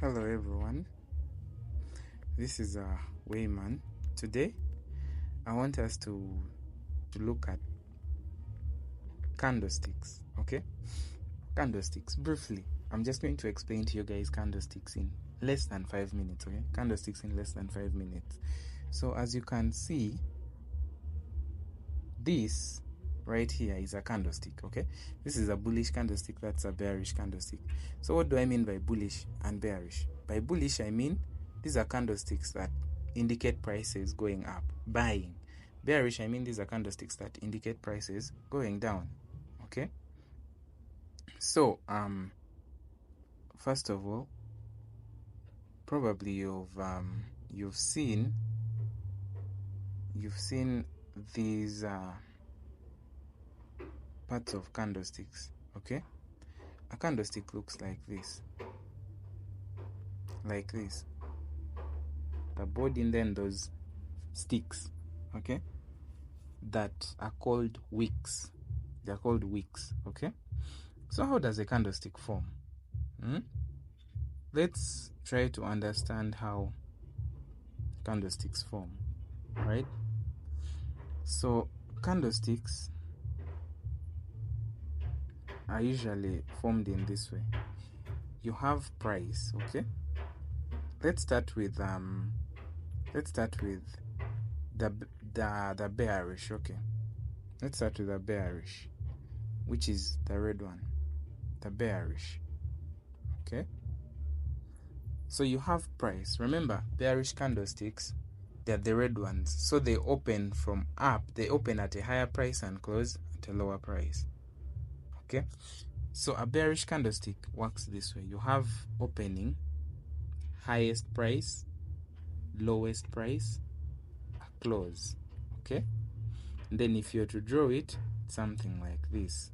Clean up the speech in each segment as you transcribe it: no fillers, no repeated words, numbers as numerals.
Hello everyone, this is Wayman. Today I want us to look at candlesticks. Okay, candlesticks briefly. I'm just going to explain to you guys candlesticks in less than 5 minutes. Okay, candlesticks in less than 5 minutes. So as you can see, this right here is a candlestick. Okay, this is a bullish candlestick, that's a bearish candlestick. So what do I mean by bullish and bearish? By bullish, I mean these are candlesticks that indicate prices going up, buying. Bearish, I mean these are candlesticks that indicate prices going down. Okay, so first of all, probably you've seen these parts of candlesticks. Okay, a candlestick looks like this, the body, and then those sticks, okay, that are called wicks. They're called wicks. Okay, so how does a candlestick form? Let's try to understand how candlesticks form, right? So candlesticks are usually formed in this way. You have price. Okay, let's start with the bearish. Okay, let's start with the bearish, which is the red one, the bearish. Okay, so you have price. Remember, bearish candlesticks, they're the red ones, so they open from up. They open at a higher price and close at a lower price. Okay, so a bearish candlestick works this way. You have opening, highest price, lowest price, a close. Okay, and then if you're to draw it, something like this,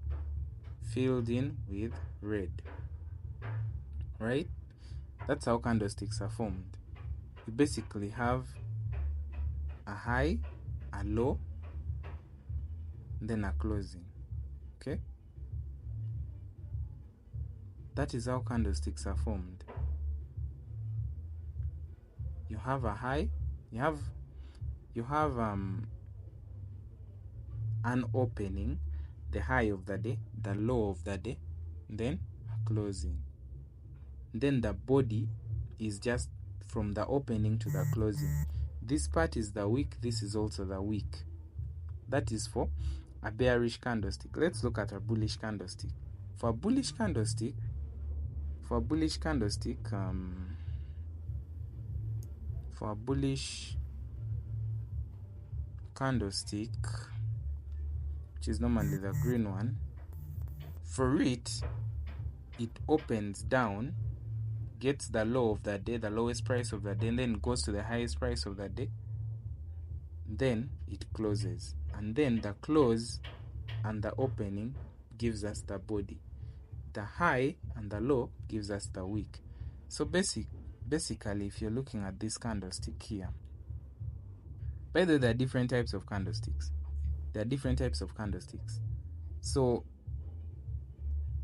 filled in with red, right? That's how candlesticks are formed. You basically have a high, a low, then a closing. Okay, that is how candlesticks are formed. You have a high, you have an opening, the high of the day, the low of the day, then a closing. Then the body is just from the opening to the closing. This part is the wick, this is also the wick. That is for a bearish candlestick. Let's look at a bullish candlestick. For a bullish candlestick, which is normally the green one, for it opens down, gets the low of the day, the lowest price of the day, and then goes to the highest price of the day, then it closes, and then the close and the opening gives us the body. The high and the low gives us the wick. So basically, if you're looking at this candlestick here, by the way, there are different types of candlesticks. So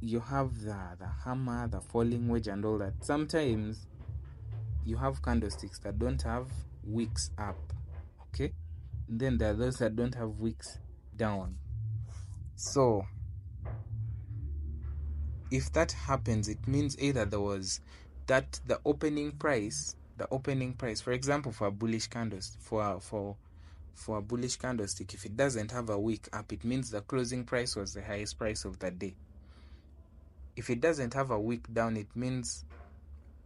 you have the hammer, the falling wedge, and all that. Sometimes you have candlesticks that don't have wicks up. Okay, then there are those that don't have wicks down. So if that happens, it means either there was that the opening price, for example, for a bullish candlestick, for a bullish candlestick, if it doesn't have a wick up, it means the closing price was the highest price of the day. If it doesn't have a wick down, it means,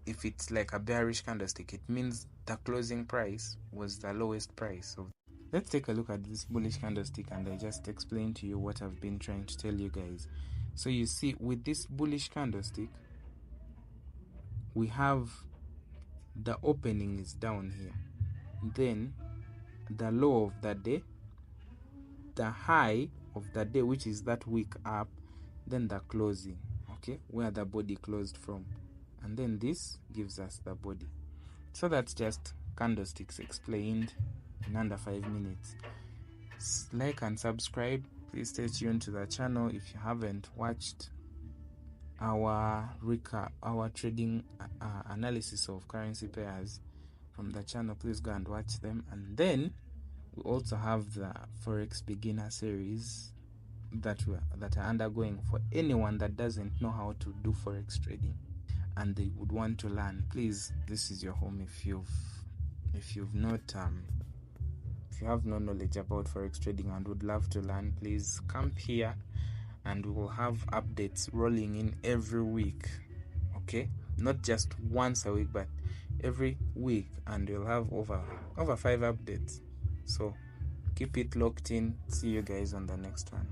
if it's like a bearish candlestick, it means the closing price was the lowest price. Let's take a look at this bullish candlestick, and I just explain to you what I've been trying to tell you guys. So you see, with this bullish candlestick, we have the opening is down here, then the low of the day, the high of the day, which is that wick up, then the closing, okay, where the body closed from, and then this gives us the body. So that's just candlesticks explained in under 5 minutes. Like and subscribe. Please stay tuned to the channel if you haven't watched our recap, our trading analysis of currency pairs from the channel, please go and watch them. And then we also have the Forex beginner series that are undergoing for anyone that doesn't know how to do Forex trading and they would want to learn. Please, this is your home. If you have no knowledge about Forex trading and would love to learn, please come here and we will have updates rolling in every week. Okay, not just once a week, but every week, and we'll have over 5 updates. So keep it locked in. See you guys on the next one.